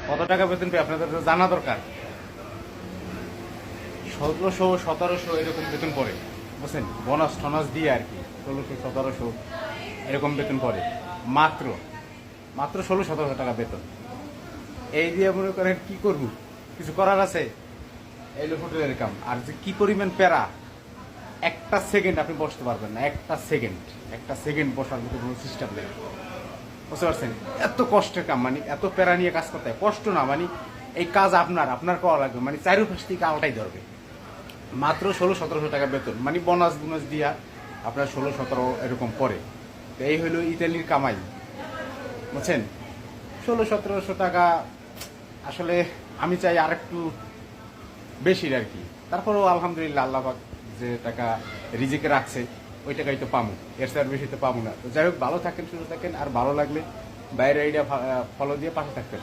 কত টাকা বেতন পেয়ে আপনাদের তো জানা দরকার। 1600 1700 এরকম বেতন পড়ে, বুঝছেন? বোনাস টনাস দিয়ে আর কি 1600 1700 এরকম বেতন পড়ে। মাত্র মাত্র 16-17 টাকা বেতন। এই দিয়ে মনে করেন কি করব, কিছু করার আছে? এই হলো হোটেলের কাম। আর যে কি পরিমাণ প্যারা, একটা সেকেন্ড আপনি বসতে পারবেন না, একটা সেকেন্ড বসার মতো কোনো সিস্টেম নেই, বুঝতে পারছেন? এত কষ্টের কাম, মানে এত প্যারা নিয়ে কাজ করতে হয়। কষ্ট না, মানে এই কাজ আপনার করা লাগবে, মানে চারুপাশ থেকে আলটাই ধরবে। মাত্র 16-1700 টাকা বেতন, মানে বোনাস দিয়া আপনার 16-17 এরকম পড়ে। তো এই হলো ইতালির কামাই, বুঝছেন? 1600-1700 টাকা আসলে আমি চাই আর একটু বেশির আর কি। তারপরেও আলহামদুলিল্লাহ আল্লাহ পাক যে টাকা রিজিকে রাখছে ওই টাকাই তো পাবো, এর চেয়ে আর বেশি তো পাবো না। তো যাই হোক, ভালো থাকেন, সুস্থ থাকেন, আর ভালো লাগলে বাইরে আইডিয়া ফলো দিয়ে পাশে থাকবেন।